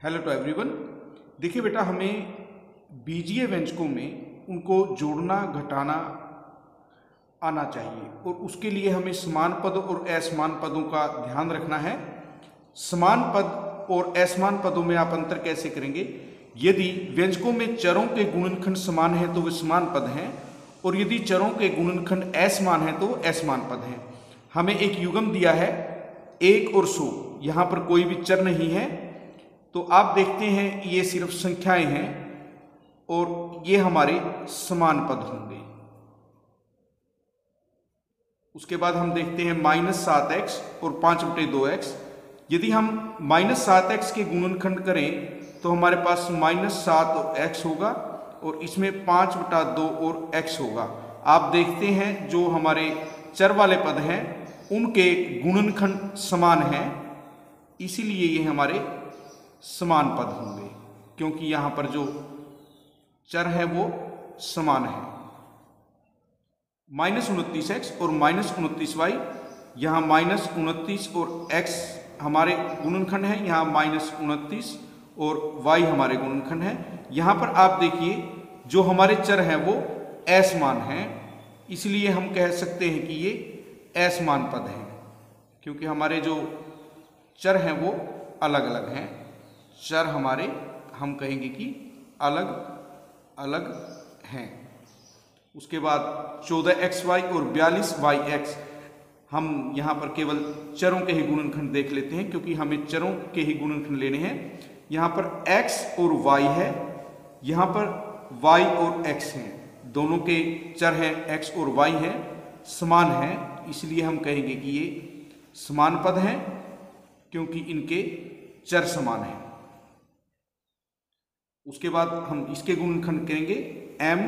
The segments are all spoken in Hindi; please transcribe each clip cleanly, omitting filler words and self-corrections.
Hello to everyone. देखिए बेटा, हमें बीजीय व्यंजकों में उनको जोड़ना घटाना आना चाहिए और उसके लिए हमें समान पद और असमान पदों का ध्यान रखना है। समान पद और असमान पदों में आप अंतर कैसे करेंगे? यदि व्यंजकों में चरों के गुणनखंड समान है तो वे समान पद हैं, और यदि चरों के गुणनखंड असमान है तो असमान पद हैं। हमें एक युग्म दिया है 1 और 100, यहाँ पर कोई भी चर नहीं है, तो आप देखते हैं ये सिर्फ संख्याएं हैं और ये हमारे समान पद होंगे। उसके बाद हम देखते हैं -7x और 5/2x। यदि हम -7x के गुणनखंड करें तो हमारे पास -7 और x होगा, और इसमें 5/2 और x होगा। आप देखते हैं जो हमारे चर वाले पद हैं उनके गुणनखंड समान हैं, इसीलिए ये हमारे समान पद होंगे, क्योंकि यहां पर जो चर है वो समान है। -29x और -29y, यहाँ -29 और x हमारे गुणनखंड है, यहाँ -29 और y हमारे गुणनखंड है। यहाँ पर आप देखिए जो हमारे चर हैं वो असमान हैं, इसलिए हम कह सकते हैं कि ये असमान पद हैं, क्योंकि हमारे जो चर हैं वो अलग अलग हैं। चर हमारे हम कहेंगे कि अलग अलग हैं। उसके बाद 14xy और 42yx, हम यहाँ पर केवल चरों के ही गुणनखंड देख लेते हैं, क्योंकि हमें चरों के ही गुणनखंड लेने हैं। यहाँ पर x और y है, यहाँ पर y और x हैं, दोनों के चर हैं x और y हैं, समान हैं, इसलिए हम कहेंगे कि ये समान पद हैं, क्योंकि इनके चर समान हैं। उसके बाद हम इसके गुणनखंड करेंगे m,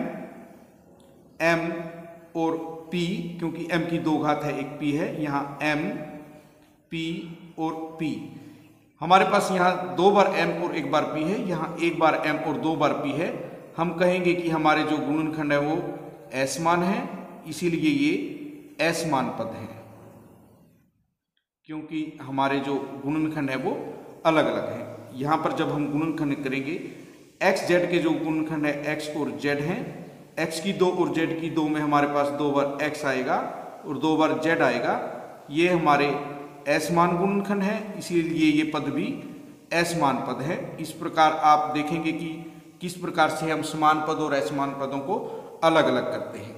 m और p, क्योंकि m की 2 घात है, एक p है, यहाँ m, p और p। हमारे पास यहाँ 2 बार m और 1 बार p है, यहाँ 1 बार m और 2 बार p है। हम कहेंगे कि हमारे जो गुणनखंड है वो असमान है, इसीलिए ये असमान पद हैं, क्योंकि हमारे जो गुणनखंड है वो अलग अलग हैं। यहाँ पर जब हम गुणनखंड करेंगे, x z के जो गुणनखंड है x और z हैं, x की 2 और z की 2 में हमारे पास 2 बार x आएगा और 2 बार z आएगा, ये हमारे असमान गुणनखंड है, इसीलिए ये पद भी असमान पद है। इस प्रकार आप देखेंगे कि किस प्रकार से हम समान पद और असमान पदों को अलग अलग करते हैं।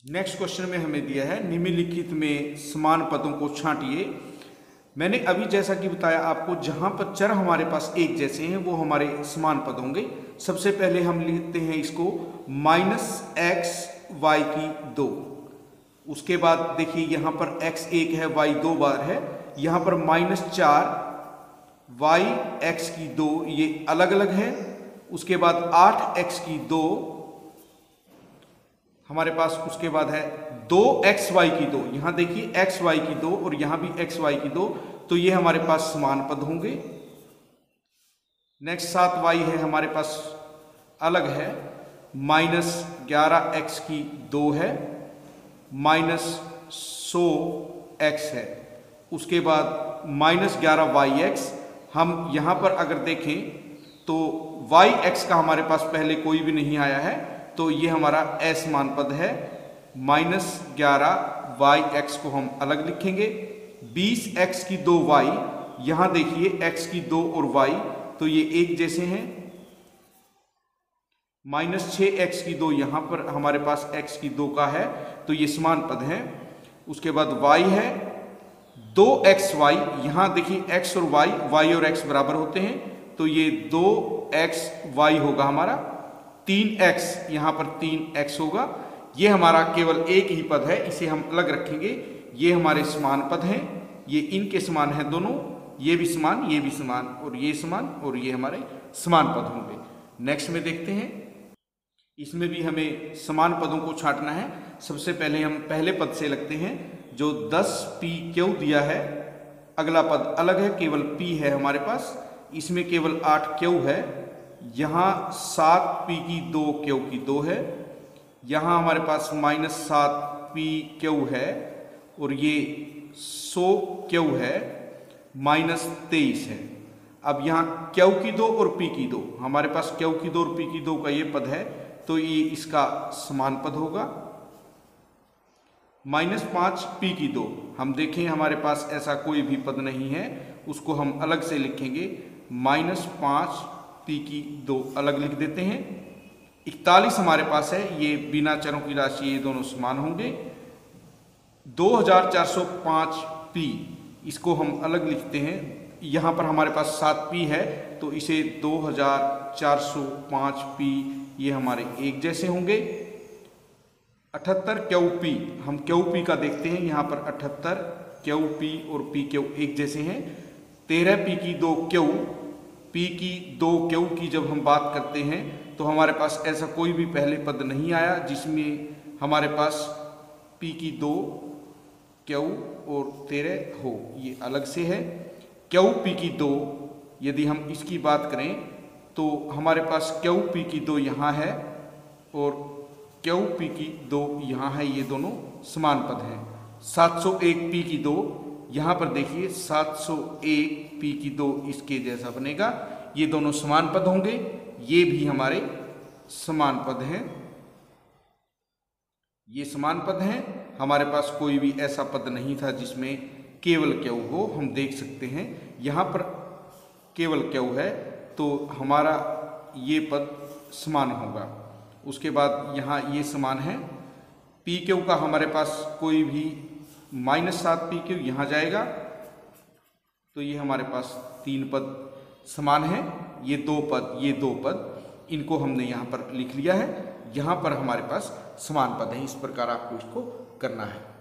नेक्स्ट क्वेश्चन में हमें दिया है निम्नलिखित में समान पदों को छांटिए। मैंने अभी जैसा कि बताया आपको, जहां पर चर हमारे पास एक जैसे हैं वो हमारे समान पद होंगे। सबसे पहले हम लिखते हैं इसको -xy2। उसके बाद देखिए यहाँ पर x 1 है, y 2 बार है, यहाँ पर -4 y x की 2, ये अलग अलग है। उसके बाद 8x की 2 हमारे पास, उसके बाद है 2xy की 2, यहाँ देखिए xy की 2 और यहाँ भी xy की 2, तो ये हमारे पास समान पद होंगे। नेक्स्ट 7y है, हमारे पास अलग है, -11x की 2 है, -100x है। उसके बाद -11yx, हम यहाँ पर अगर देखें तो yx का हमारे पास पहले कोई भी नहीं आया है, तो ये हमारा असमान पद है। -11yx को हम अलग लिखेंगे। 20x की 2y, यहाँ देखिए x की 2 और y, तो ये एक जैसे हैं। -6x की 2, यहाँ पर हमारे पास x की 2 का है, तो ये समान पद हैं। उसके बाद y है 2xy, यहाँ देखिए x और y और x बराबर होते हैं, तो ये 2xy होगा हमारा। 3x, यहाँ पर 3x होगा, ये हमारा केवल एक ही पद है, इसे हम अलग रखेंगे। ये हमारे समान पद हैं, ये इनके समान हैं दोनों, ये भी समान, ये भी समान, और ये समान, और ये हमारे समान पद होंगे। नेक्स्ट में देखते हैं, इसमें भी हमें समान पदों को छांटना है। सबसे पहले हम पहले पद से लगते हैं, जो 10pq दिया है, अगला पद अलग है, केवल p है हमारे पास, इसमें केवल 8q है। यहाँ 7p की 2 q की 2 है, यहाँ हमारे पास -7pq है, और ये 100q है, -23 है। अब यहाँ क्यू की 2 और पी की 2, हमारे पास क्यू की 2 और पी की 2 का ये पद है, तो ये इसका समान पद होगा। -5 पी की 2, हम देखें हमारे पास ऐसा कोई भी पद नहीं है, उसको हम अलग से लिखेंगे। -5 पी की 2 अलग लिख देते हैं। 41 हमारे पास है, ये बिना चरों की राशि, ये दोनों समान होंगे। 2405 पी, इसको हम अलग लिखते हैं। यहाँ पर हमारे पास 7 पी है, तो इसे 2405 पी ये हमारे एक जैसे होंगे। 78 क्यू पी, हम क्यू पी का देखते हैं। यहाँ पर 78 क्यू पी और पी क्यू एक जैसे हैं। 13 पी की 2 क्यू, पी की 2 क्यू की जब हम बात करते हैं तो हमारे पास ऐसा कोई भी पहले पद नहीं आया जिसमें हमारे पास पी की 2 क्यू और 13 हो, ये अलग से है। क्यू पी की 2, यदि हम इसकी बात करें तो हमारे पास क्यू पी की 2 यहाँ है और क्यू पी की 2 यहाँ है, ये दोनों समान पद हैं। 701 पी की 2, यहाँ पर देखिए 701 पी की 2 इसके जैसा बनेगा, ये दोनों समान पद होंगे, ये भी हमारे समान पद हैं, ये समान पद हैं। हमारे पास कोई भी ऐसा पद नहीं था जिसमें केवल क्यू हो, हम देख सकते हैं यहाँ पर केवल क्यू है, तो हमारा ये पद समान होगा। उसके बाद यहाँ ये समान है। पी क्यू का हमारे पास कोई भी -7 पी क्यू यहाँ जाएगा, तो ये हमारे पास 3 पद समान है। ये 2 पद इनको हमने यहाँ पर लिख लिया है। यहाँ पर हमारे पास समान पद है। इस प्रकार आपको इसको करना है।